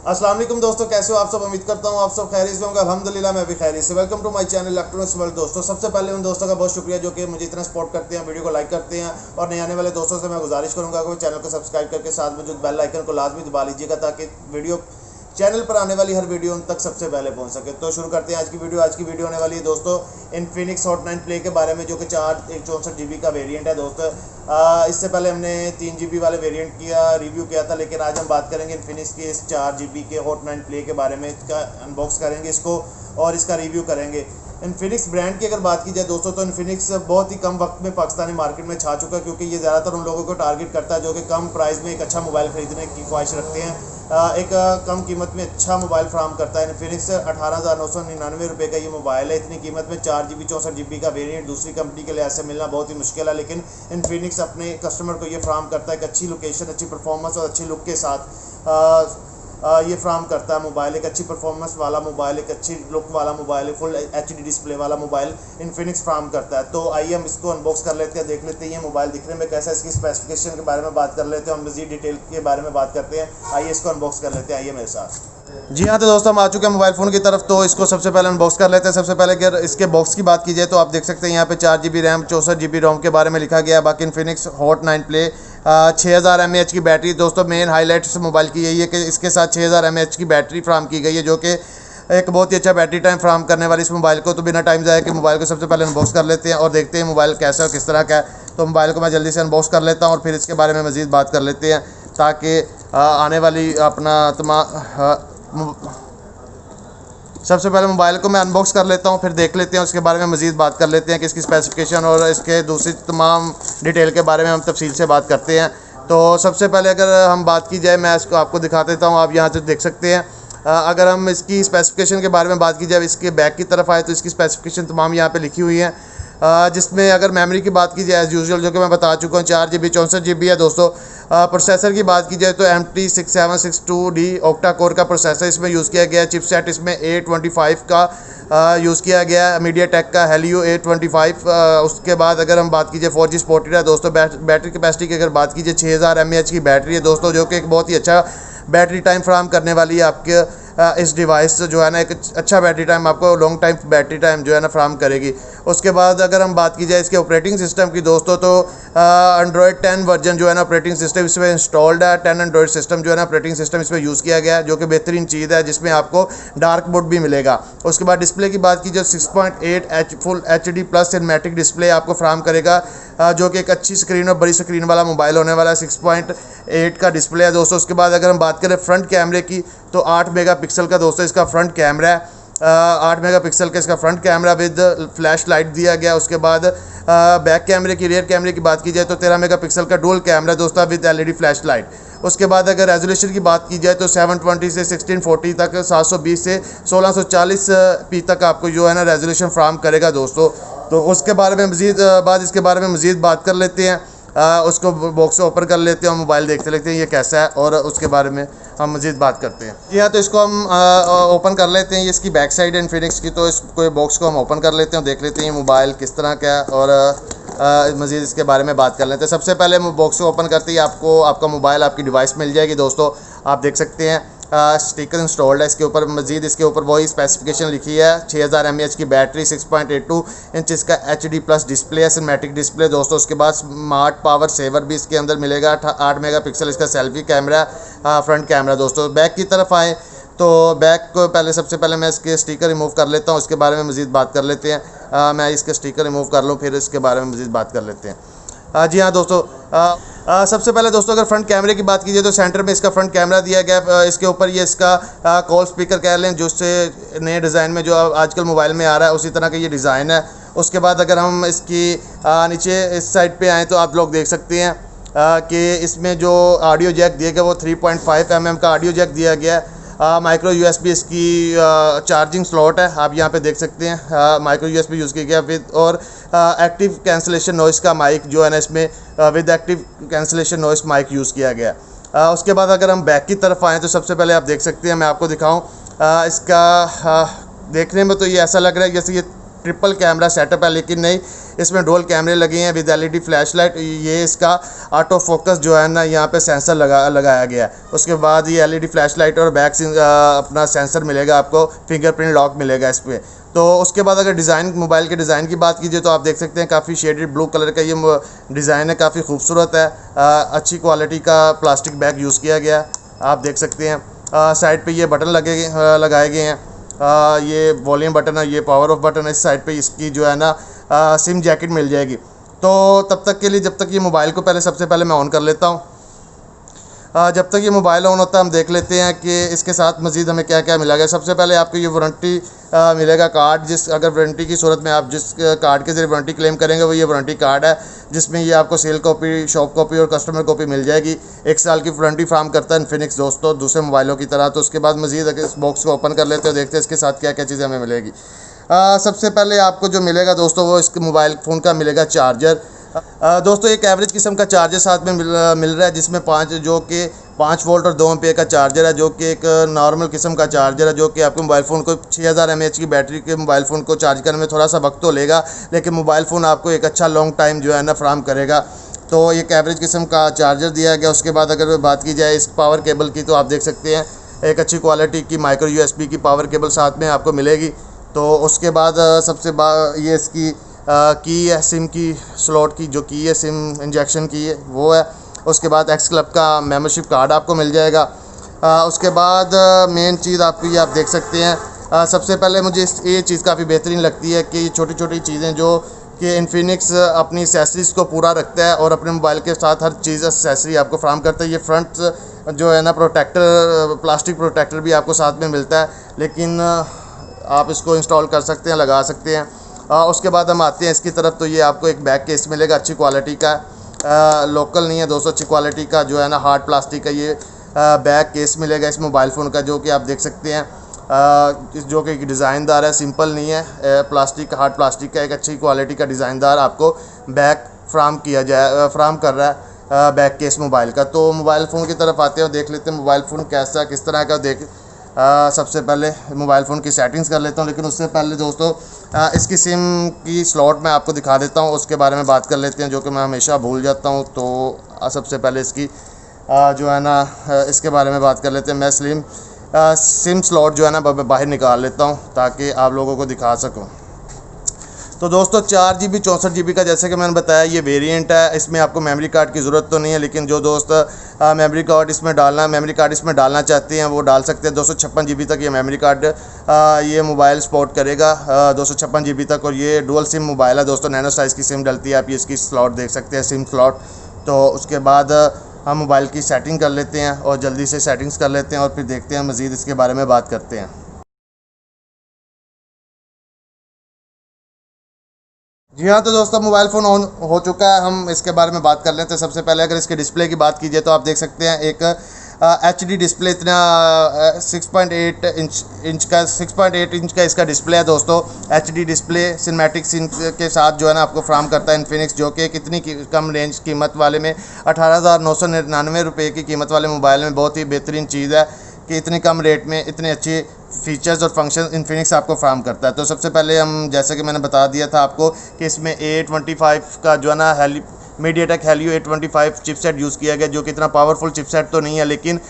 अस्सलाम वालेकुम दोस्तों, कैसे हो आप सब। उम्मीद करता हूँ आप सब खैरियत से होंगे। अल्हम्दुलिल्लाह मैं भी खैरियत से। Welcome to my channel electronics world. दोस्तों सबसे पहले उन दोस्तों का बहुत शुक्रिया जो कि मुझे इतना सपोर्ट करते हैं, वीडियो को लाइक करते हैं। और नए आने वाले दोस्तों से मैं गुजारिश करूँगा कि चैनल को सब्सक्राइब करके साथ मौजूद बेल आइकन को लाजमी दबा लीजिएगा ताकि वीडियो चैनल पर आने वाली हर वीडियो उन तक सबसे पहले पहुंच सके। तो शुरू करते हैं आज की वीडियो। आज की वीडियो होने वाली है दोस्तों इन्फिनिक्स हॉट 9 प्ले के बारे में, जो कि 64 GB का वेरिएंट है दोस्तों। इससे पहले हमने 3 GB वाले वेरिएंट किया रिव्यू किया था, लेकिन आज हम बात करेंगे इन्फिनिक्स के इस 4 GB के हॉट 9 प्ले के बारे में। इसका अनबॉक्स करेंगे इसको और इसका रिव्यू करेंगे। इन्फिनिक्स ब्रांड की अगर बात की जाए दोस्तों, तो इन्फिनिक्स बहुत ही कम वक्त में पाकिस्तानी मार्केट में छा चुका है, क्योंकि ये ज़्यादातर उन लोगों को टारगेट करता है जो कि कम प्राइस में एक अच्छा मोबाइल खरीदने की ख्वाहिश रखते हैं। एक कम कीमत में अच्छा मोबाइल फ्राहम करता है। इन्फिनिक्स 18,999 रुपये का ये मोबाइल है। इतनी कीमत में 4 GB 64 GB का वेरिएंट दूसरी कंपनी के लिए ऐसे मिलना बहुत ही मुश्किल है, लेकिन इन्फिनिक्स अपने कस्टमर को ये फ्राहम करता है कि अच्छी लोकेशन, अच्छी परफॉर्मेंस और अच्छी लुक के साथ ये फ्राहम करता है मोबाइल। एक अच्छी परफॉर्मेंस वाला मोबाइल, एक अच्छी लुक वाला मोबाइल, फुल HD डिस्प्ले वाला मोबाइल इन्फिनिक्स फ्राहम करता है। तो आइए हम इसको अनबॉक्स कर लेते हैं, देख लेते हैं ये मोबाइल दिखने में कैसा है, इसकी स्पेसिफिकेशन के बारे में बात कर लेते हैं और मज़ीद डिटेल के बारे में बात करते हैं। आइए इसको अनबॉक्स कर लेते हैं, आइए मेरे साथ। जी हाँ, तो दोस्तों हम आ चुके हैं मोबाइल फ़ोन की तरफ। तो इसको सबसे पहले अनबॉक्स कर लेते हैं। सबसे पहले अगर इसके बॉक्स की बात की जाए तो आप देख सकते हैं यहाँ पे 4 GB रैम 64 GB रोम के बारे में लिखा गया है। बाकी इन्फिनिक्स हॉट 9 प्ले 6000 mAh की बैटरी। दोस्तों मेन हाईलाइट इस मोबाइल की यही है कि इसके साथ 6000 mAh की बैटरी फ्राहम की गई है, जो कि एक बहुत ही अच्छा बैटरी टाइम फ्राहम करने वाली इस मोबाइल को। तो बिना टाइम जाए कि मोबाइल को सबसे पहले अनबॉक्स कर लेते हैं और देखते हैं मोबाइल कैसा और किस तरह का है। तो मोबाइल को मैं जल्दी से अनबॉक्स कर लेता हूँ और फिर इसके बारे में मज़ीद बात कर लेते हैं, ताकि आने वाली अपना सबसे पहले मोबाइल को मैं अनबॉक्स कर लेता हूं, फिर देख लेते हैं, उसके बारे में मज़ीद बात कर लेते हैं कि इसकी स्पेसिफिकेशन और इसके दूसरी तमाम डिटेल के बारे में हम तफसील से बात करते हैं। तो सबसे पहले अगर हम बात की जाए, मैं इसको आपको दिखा देता हूं, आप यहां से देख सकते हैं। अगर हम इसकी स्पेसिफिकेशन के बारे में बात की जाए, इसके बैक की तरफ आए तो इसकी स्पेसिफिकेशन तमाम यहाँ पर लिखी हुई है, जिसमें अगर मेमोरी की बात की जाए एज़ यूजुअल जो कि मैं बता चुका हूँ 4 GB 64 GB है दोस्तों। प्रोसेसर की बात की जाए तो MT6762D ऑक्टा कोर का प्रोसेसर इसमें यूज़ किया गया है। चिपसेट इसमें A25 का यूज़ किया गया है, मीडियाटेक का हेलियो A25। उसके बाद अगर हम बात कीजिए 4G सपोर्टेड है दोस्तों। बैटरी कैपेसिटी की अगर बात कीजिए 6000 mAh की बैटरी है दोस्तों, जो कि एक बहुत ही अच्छा बैटरी टाइम फ्राहम करने वाली है आपके इस डिवाइस जो है ना, एक अच्छा बैटरी टाइम आपको लॉन्ग टाइम बैटरी टाइम जो है ना फ्राहम करेगी। उसके बाद अगर हम बात की जाए इसके ऑपरेटिंग सिस्टम की दोस्तों, तो एंड्रॉयड 10 वर्जन जो है ना ऑपरेटिंग सिस्टम इसमें इंस्टॉल्ड है। 10 एंड्रॉयड सिस्टम जो है ना ऑपरेटिंग सिस्टम इसमें यूज़ किया गया है, जो कि बेहतरीन चीज़ है, जिसमें आपको डार्क मोड भी मिलेगा। उसके बाद डिस्प्ले की बात की जाए 6.8 full HD plus cinematic display आपको फ्राहम करेगा, जो कि एक अच्छी स्क्रीन और बड़ी स्क्रीन वाला मोबाइल होने वाला है। 6.8 का डिस्प्ले है दोस्तों। उसके बाद अगर हम बात करें फ्रंट कैमरे की, तो 8 मेगापिक्सल का दोस्तों इसका फ्रंट कैमरा है। 8 मेगापिक्सल का इसका front camera with flash light दिया गया। उसके बाद बैक कैमरे की, रियर कैमरे की बात की जाए तो 13 मेगापिक्सल का डुअल कैमरा दोस्तों विद LED फ्लैश लाइट। उसके बाद अगर रेजोल्यूशन की बात की जाए तो 720 से 1640 तक, 720 से 1640p तक आपको जो है ना रेजोल्यूशन फ्राहम करेगा दोस्तों। तो उसके बारे में इसके बारे में मज़ीद बात कर लेते हैं। उसको बॉक्स ओपन कर लेते हैं और मोबाइल देखते लेते हैं ये कैसा है, और उसके बारे में हम मज़ीद बात करते हैं। जी हाँ, तो इसको हम ओपन कर लेते हैं। ये इसकी बैक साइड है इन्फिनिक्स की, तो इसको बॉक्स को हम ओपन कर लेते हैं, देख लेते हैं ये मोबाइल किस तरह का है और मज़ीद इसके बारे में बात कर लेते हैं। सबसे पहले बॉक्स को ओपन करते ही आपको आपका मोबाइल आपकी डिवाइस मिल जाएगी दोस्तों। आप देख सकते हैं स्टिकर इंस्टॉल्ड है इसके ऊपर। मज़ीद इसके ऊपर वही स्पेसिफिकेशन लिखी है, 6000 mAh की बैटरी, 6.82 इंच इसका HD प्लस डिस्प्ले है, सिनेमैटिक डिस्प्ले दोस्तों। उसके बाद स्मार्ट पावर सेवर भी इसके अंदर मिलेगा। 8 मेगापिक्सल इसका सेल्फी कैमरा, फ्रंट कैमरा दोस्तों। बैक की तरफ आए तो बैक को सबसे पहले मैं इसके स्टिकर रिमूव कर लेता हूँ, उसके बारे में मज़ीद बात कर लेते हैं। मैं इसके स्टिकर रिमूव कर लूँ, फिर इसके बारे में मज़ीद बात कर लेते हैं। जी हाँ दोस्तों, सबसे पहले दोस्तों अगर फ्रंट कैमरे की बात कीजिए तो सेंटर में इसका फ्रंट कैमरा दिया गया। इसके ऊपर ये इसका कॉल स्पीकर कह लें, जो इससे नए डिज़ाइन में जो आजकल मोबाइल में आ रहा है उसी तरह का ये डिज़ाइन है। उसके बाद अगर हम इसकी नीचे इस साइड पे आएँ तो आप लोग देख सकते हैं कि इसमें जो ऑडियो जैक दिया गया वो 3.5 mm का ऑडियो जैक दिया गया है। माइक्रो USB इसकी चार्जिंग स्लॉट है, आप यहाँ पे देख सकते हैं। माइक्रो USB यूज़ किया गया विद और एक्टिव कैंसलेशन नॉइस का माइक जो है ना इसमें with active cancellation noise mic use किया गया। उसके बाद अगर हम बैक की तरफ आएँ तो सबसे पहले आप देख सकते हैं, मैं आपको दिखाऊँ इसका देखने में तो ये ऐसा लग रहा है जैसे ये ट्रिपल कैमरा सेटअप है, लेकिन नहीं, इसमें डुअल कैमरे लगे हैं विद एलईडी फ्लैश लाइट। ये इसका ऑटो फोकस जो है ना यहाँ पे सेंसर लगाया गया है। उसके बाद ये एलईडी फ्लैश लाइट और बैक अपना सेंसर मिलेगा आपको, फिंगरप्रिंट लॉक मिलेगा इस पर। तो उसके बाद अगर डिज़ाइन, मोबाइल के डिज़ाइन की बात कीजिए तो आप देख सकते हैं काफ़ी शेडेड ब्लू कलर का ये डिज़ाइन है, काफ़ी खूबसूरत है। अच्छी क्वालिटी का प्लास्टिक बैग यूज़ किया गया है, आप देख सकते हैं। साइड पे ये बटन लगाए गए हैं। ये वॉल्यूम बटन है, ये पावर ऑफ बटन है। इस साइड पे इसकी जो है ना सिम जैकेट मिल जाएगी। तो तब तक के लिए, जब तक ये मोबाइल को सबसे पहले मैं ऑन कर लेता हूँ। जब तक ये मोबाइल ऑन होता है हम देख लेते हैं कि इसके साथ मज़ीद हमें क्या क्या मिला गया। सबसे पहले आपको ये वारंटी मिलेगा कार्ड, अगर वारंटी की सूरत में आप जिस कार्ड के ज़रिए वारंटी क्लेम करेंगे वो ये वारंटी कार्ड है, जिसमें ये आपको सेल कॉपी, शॉप कॉपी और कस्टमर कॉपी मिल जाएगी। 1 साल की वारंटी फ्राहम करता है इन्फिनिक्स दोस्तों, दूसरे मोबाइलों की तरह। तो उसके बाद मज़ीद अगर इस बॉक्स को ओपन कर लेते हैं, देखते हैं इसके साथ क्या क्या चीज़ें हमें मिलेगी। सबसे पहले आपको जो मिलेगा दोस्तों वो इसके मोबाइल फ़ोन का मिलेगा चार्जर। दोस्तों एक एवरेज किस्म का चार्जर साथ में मिल रहा है, जिसमें 5 वोल्ट और 2 एम्पीयर का चार्जर है, जो कि एक नॉर्मल किस्म का चार्जर है, जो कि आपके मोबाइल फ़ोन को 6000 mAh की बैटरी के मोबाइल फ़ोन को चार्ज करने में थोड़ा सा वक्त तो लेगा, लेकिन मोबाइल फ़ोन आपको एक अच्छा लॉन्ग टाइम जो है ना फ्राहम करेगा। तो एक एवरेज किस्म का चार्जर दिया गया। उसके बाद अगर बात की जाए इस पावर केबल की, तो आप देख सकते हैं एक अच्छी क्वालिटी की माइक्रो USB की पावर केबल साथ में आपको मिलेगी। तो उसके बाद ये इसकी की है, सिम की स्लॉट की जो की है, सिम इंजेक्शन की है वो है। उसके बाद एक्स क्लब का मेंबरशिप कार्ड आपको मिल जाएगा। उसके बाद मेन चीज़ आपको ये आप देख सकते हैं। सबसे पहले मुझे ये चीज़ काफ़ी बेहतरीन लगती है कि ये छोटी छोटी चीज़ें जो कि इन्फिनिक्स अपनी एक्सेसरीज़ को पूरा रखता है और अपने मोबाइल के साथ हर चीज़ एक्सेसरी आपको फ्राहम करता है। ये फ्रंट जो है ना प्रोटेक्टर, प्लास्टिक प्रोटेक्टर भी आपको साथ में मिलता है, लेकिन आप इसको इंस्टॉल कर सकते हैं, लगा सकते हैं। उसके बाद हम आते हैं इसकी तरफ, तो ये आपको एक बैक केस मिलेगा अच्छी क्वालिटी का, लोकल नहीं है दोस्तों, अच्छी क्वालिटी का जो है ना हार्ड प्लास्टिक का ये बैक केस मिलेगा इस मोबाइल फ़ोन का, जो कि आप देख सकते हैं जो कि डिज़ाइनदार है, सिंपल नहीं है। प्लास्टिक, हार्ड प्लास्टिक का एक अच्छी क्वालिटी का डिज़ाइनदार आपको बैक फ्राहम कर रहा है बैक केस मोबाइल का। तो मोबाइल फ़ोन की तरफ आते हैं और देख लेते हैं मोबाइल फ़ोन कैसा, किस तरह का। सबसे पहले मोबाइल फ़ोन की सेटिंग्स कर लेता हूँ, लेकिन उससे पहले दोस्तों इसकी सिम की स्लॉट मैं आपको दिखा देता हूँ, उसके बारे में बात कर लेते हैं, जो कि मैं हमेशा भूल जाता हूँ। तो सबसे पहले इसकी जो है ना इसके बारे में बात कर लेते हैं। मैं सिम स्लॉट जो है ना बाहर निकाल लेता हूँ ताकि आप लोगों को दिखा सकूँ। तो दोस्तों 4 GB 64 GB का, जैसे कि मैंने बताया, ये वेरिएंट है। इसमें आपको मेमोरी कार्ड की ज़रूरत तो नहीं है, लेकिन जो दोस्त मेमोरी कार्ड इसमें डालना चाहते हैं वो डाल सकते हैं। 256 GB तक ये मेमोरी कार्ड ये मोबाइल सपोर्ट करेगा, 256 GB तक। और ये डुअल सिम मोबाइल है दोस्तों, नैनो साइज़ की सिम डलती है। आप ये इसकी स्लॉट देख सकते हैं, सिम स्लॉट। तो उसके बाद हम मोबाइल की सेटिंग कर लेते हैं और जल्दी से सेटिंग्स कर लेते हैं और फिर देखते हैं मज़ीद इसके बारे में बात करते हैं। जी हाँ, तो दोस्तों मोबाइल फ़ोन ऑन हो चुका है, हम इसके बारे में बात कर लेते हैं। सबसे पहले अगर इसके डिस्प्ले की बात कीजिए तो आप देख सकते हैं एक HD डिस्प्ले, इतना 6.8 इंच का इसका डिस्प्ले है दोस्तों। HD डिस्प्ले सिनेमैटिक सीन के साथ जो है ना आपको फ्राहम करता है इन्फिनिक्स, जो कि कितनी कम रेंज कीमत वाले में 18,999 रुपये की कीमत वाले मोबाइल में बहुत ही बेहतरीन चीज़ है कि इतनी कम रेट में इतने अच्छे फीचर्स और फंक्शन इन्फिनिक्स आपको फ्राहम करता है। तो सबसे पहले हम, जैसे कि मैंने बता दिया था आपको कि इसमें A25 का जो है ना MediaTek Helio A25 chipset use किया गया, जो कि इतना पावरफुल चिपसेट तो नहीं है, लेकिन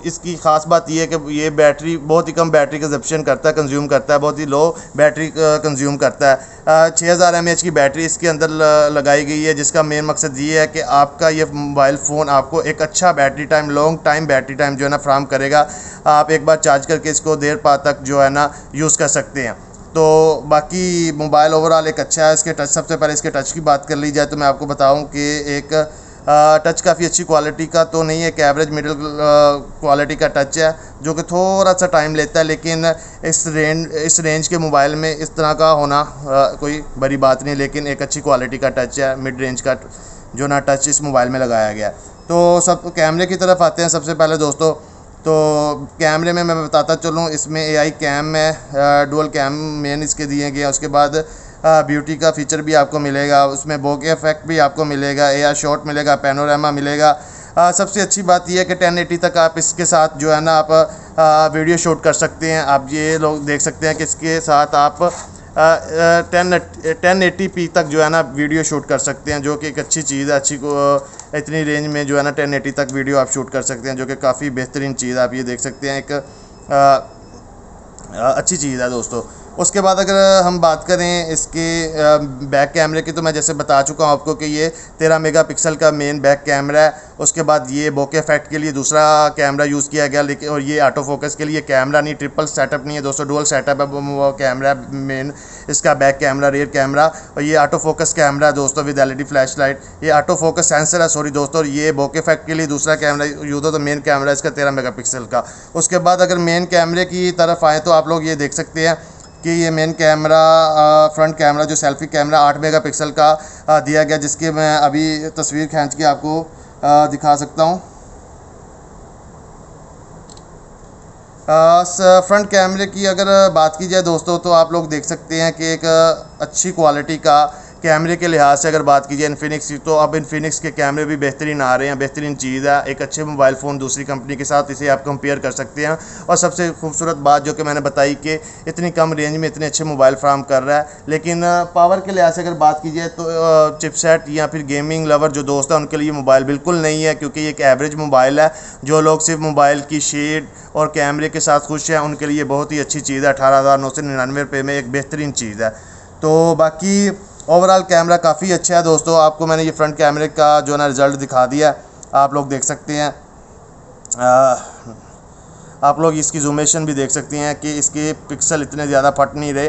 इसकी ख़ास बात ये है कि ये बैटरी बहुत ही कम बैटरी कंजप्शन करता है, कंज्यूम करता है, बहुत ही लो बैटरी कंज्यूम करता है। 6000 mAh की बैटरी इसके अंदर लगाई गई है, जिसका मेन मकसद ये है कि आपका ये मोबाइल फ़ोन आपको एक अच्छा battery time, long time battery time जो है ना फ्राहम करेगा। आप एक बार चार्ज करके इसको देर पार तक जो है ना यूज़ कर सकते हैं। तो बाकी मोबाइल ओवरऑल एक अच्छा है। इसके टच, सबसे पहले इसके टच की बात कर ली जाए तो मैं आपको बताऊं कि एक टच काफ़ी अच्छी क्वालिटी का तो नहीं है, एक एवरेज मिडिल क्वालिटी का टच है, जो कि थोड़ा सा टाइम लेता है, लेकिन इस रेंज के मोबाइल में इस तरह का होना कोई बड़ी बात नहीं, लेकिन एक अच्छी क्वालिटी का टच है, मिड रेंज का जो ना टच इस मोबाइल में लगाया गया। तो सब कैमरे की तरफ आते हैं सबसे पहले दोस्तों। तो कैमरे में मैं बताता चलूँ, इसमें AI कैम है, डुअल कैम मेन इसके दिए गए हैं। उसके बाद ब्यूटी का फीचर भी आपको मिलेगा, उसमें बोके इफेक्ट भी आपको मिलेगा, AR शॉट मिलेगा, पैनोरामा मिलेगा। सबसे अच्छी बात यह है कि 1080 तक आप इसके साथ जो है ना आप वीडियो शूट कर सकते हैं। आप ये लोग देख सकते हैं कि इसके साथ आप 1080p तक जो है ना वीडियो शूट कर सकते हैं, जो कि एक अच्छी चीज़ है। इतनी रेंज में जो है ना 1080 तक वीडियो आप शूट कर सकते हैं, जो कि काफ़ी बेहतरीन चीज़ है। आप ये देख सकते हैं, एक अच्छी चीज़ है दोस्तों। उसके बाद अगर हम बात करें इसके बैक कैमरे की, तो मैं जैसे बता चुका हूँ आपको कि ये 13 मेगापिक्सल का मेन बैक कैमरा है। उसके बाद ये बोके इफेक्ट के लिए दूसरा कैमरा यूज़ किया गया, लेकिन और ये ऑटो फोकस के लिए कैमरा नहीं, ट्रिपल सेटअप नहीं है दोस्तों, डुअल सेटअप है वो कैमरा मेन इसका बैक कैमरा, रियर कैमरा। और ये ऑटो फोकस कैमरा है दोस्तों विद एलईडी फ्लैश लाइट। ये ऑटो फोकस सेंसर है, सॉरी दोस्तों। और ये बोके इफेक्ट के लिए दूसरा कैमरा यूज़ हो, तो मेन कैमरा इसका 13 मेगापिक्सल का। उसके बाद अगर मेन कैमरे की तरफ आए तो आप लोग ये देख सकते हैं कि ये मेन कैमरा फ्रंट कैमरा जो सेल्फी कैमरा 8 मेगापिक्सल का दिया गया, जिसकी मैं अभी तस्वीर खींच के आपको दिखा सकता हूँ। फ्रंट कैमरे की अगर बात की जाए दोस्तों, तो आप लोग देख सकते हैं कि एक अच्छी क्वालिटी का कैमरे के लिहाज से अगर बात की जाए इन्फिनिक्स की, तो अब इन्फिनिक्स के कैमरे भी बेहतरीन आ रहे हैं। बेहतरीन चीज़ है, एक अच्छे मोबाइल फ़ोन दूसरी कंपनी के साथ इसे आप कंपेयर कर सकते हैं। और सबसे खूबसूरत बात जो कि मैंने बताई कि इतनी कम रेंज में इतने अच्छे मोबाइल फ्राहम कर रहा है। लेकिन पावर के लिहाज से अगर बात की जाए तो चिपसेट या फिर गेमिंग लवर जो दोस्त हैं उनके लिए मोबाइल बिल्कुल नहीं है, क्योंकि ये एक एवरेज मोबाइल है। जो लोग सिर्फ मोबाइल की शेड और कैमरे के साथ खुश हैं उनके लिए बहुत ही अच्छी चीज़ है। 18,999 रुपये में एक बेहतरीन चीज़ है। तो बाकी ओवरऑल कैमरा काफ़ी अच्छा है दोस्तों। आपको मैंने ये फ्रंट कैमरे का जो है ना रिज़ल्ट दिखा दिया, आप लोग देख सकते हैं। आप लोग इसकी जूमेशन भी देख सकते हैं कि इसके पिक्सल इतने ज़्यादा फट नहीं रहे।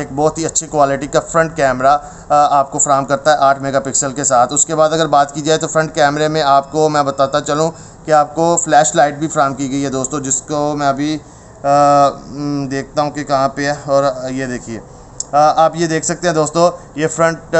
एक बहुत ही अच्छी क्वालिटी का फ्रंट कैमरा आपको फ्राहम करता है 8 मेगापिक्सल के साथ। उसके बाद अगर बात की जाए तो फ्रंट कैमरे में आपको मैं बताता चलूँ कि आपको फ्लैश लाइट भी फ्राहम की गई है दोस्तों, जिसको मैं अभी देखता हूँ कि कहाँ पे है। और ये देखिए, आप ये देख सकते हैं दोस्तों, ये फ्रंट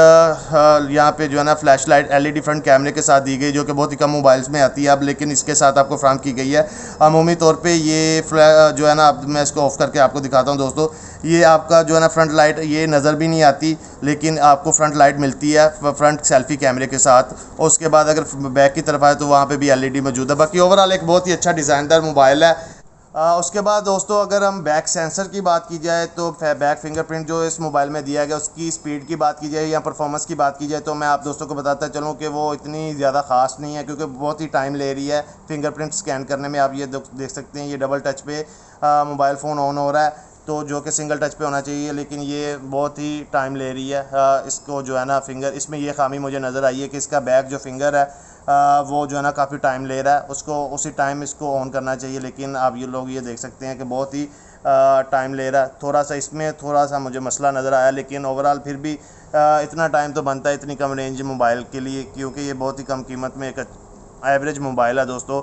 यहाँ पे जो है ना फ्लैश लाइट एलईडी फ्रंट कैमरे के साथ दी गई, जो कि बहुत ही कम मोबाइल्स में आती है अब, लेकिन इसके साथ आपको फ्राहम की गई है। अमूमी तौर पे ये जो है ना, अब मैं इसको ऑफ करके आपको दिखाता हूँ दोस्तों। ये आपका जो है ना फ्रंट लाइट ये नज़र भी नहीं आती, लेकिन आपको फ्रंट लाइट मिलती है फ्रंट सेल्फी कैमरे के साथ। और उसके बाद अगर बैक की तरफ आए तो वहाँ पर भी एलईडी मौजूद है। बाकी ओवरऑल एक बहुत ही अच्छा डिज़ाइनदार मोबाइल है। उसके बाद दोस्तों अगर हम बैक सेंसर की बात की जाए तो बैक फिंगरप्रिंट जो इस मोबाइल में दिया गया, उसकी स्पीड की बात की जाए या परफॉर्मेंस की बात की जाए, तो मैं आप दोस्तों को बताता चलूँ कि वो इतनी ज़्यादा ख़ास नहीं है, क्योंकि बहुत ही टाइम ले रही है फिंगरप्रिंट स्कैन करने में। आप ये देख सकते हैं, ये डबल टच पे मोबाइल फ़ोन ऑन हो रहा है, तो जो कि सिंगल टच पे होना चाहिए, लेकिन ये बहुत ही टाइम ले रही है। इसको जो है ना फिंगर, इसमें ये खामी मुझे नज़र आई है कि इसका बैक जो फिंगर है वो जो है ना काफ़ी टाइम ले रहा है, उसको उसी टाइम इसको ऑन करना चाहिए। लेकिन आप ये लोग ये देख सकते हैं कि बहुत ही टाइम ले रहा है। थोड़ा सा इसमें थोड़ा सा मुझे मसला नज़र आया, लेकिन ओवरऑल फिर भी इतना टाइम तो बनता है इतनी कम रेंज मोबाइल के लिए, क्योंकि ये बहुत ही कम कीमत में एक एवरेज मोबाइल है दोस्तों।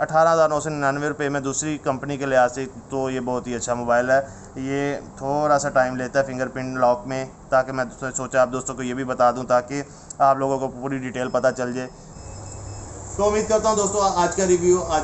18,999 रुपये में दूसरी कंपनी के लिहाज से तो ये बहुत ही अच्छा मोबाइल है। ये थोड़ा सा टाइम लेता है फिंगरप्रिंट लॉक में, ताकि मैं सोचा आप दोस्तों को ये भी बता दूं ताकि आप लोगों को पूरी डिटेल पता चल जाए। तो उम्मीद करता हूँ दोस्तों आज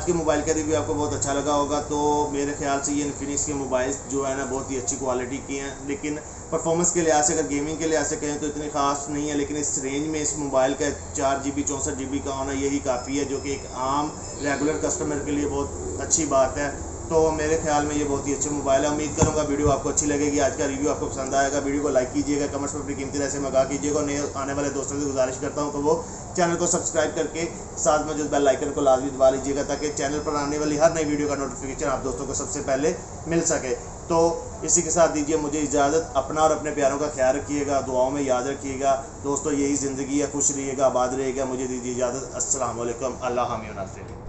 के मोबाइल का रिव्यू आपको बहुत अच्छा लगा होगा। तो मेरे ख्याल से ये इन्फिनिक्स के मोबाइल्स जो है ना बहुत ही अच्छी क्वालिटी की हैं, लेकिन परफॉर्मेंस के लिहाज से अगर गेमिंग के लिहाज से कहें तो इतनी खास नहीं है। लेकिन इस रेंज में इस मोबाइल का 4 GB 64 GB का होना यही काफ़ी है, जो कि एक आम रेगुलर कस्टमर के लिए बहुत अच्छी बात है। तो मेरे ख्याल में ये बहुत ही अच्छे मोबाइल है। उम्मीद करूँगा वीडियो आपको अच्छी लगेगी, आज का रिव्यू आपको पसंद आएगा। वीडियो को लाइक कीजिएगा, कमेंट्स में अपनी कीमती राय से मगा कीजिएगा। और नए आने वाले दोस्तों से गुजारिश करता हूँ कि वो चैनल को सब्सक्राइब करके साथ में जो बेल आइकन को लाजमी दबा लीजिएगा, ताकि चैनल पर आने वाली हर नई वीडियो का नोटिफिकेशन आप दोस्तों को सबसे पहले मिल सके। तो इसी के साथ दीजिए मुझे इजाज़त। अपना और अपने प्यारों का ख्याल रखिएगा, दुआओं में याद रखिएगा दोस्तों। यही ज़िंदगी है, खुश रहिएगा, आबाद रहिएगा। मुझे दीजिए इजाज़त। अस्सलाम वालेकुम। अल्लाह हामी नासिर।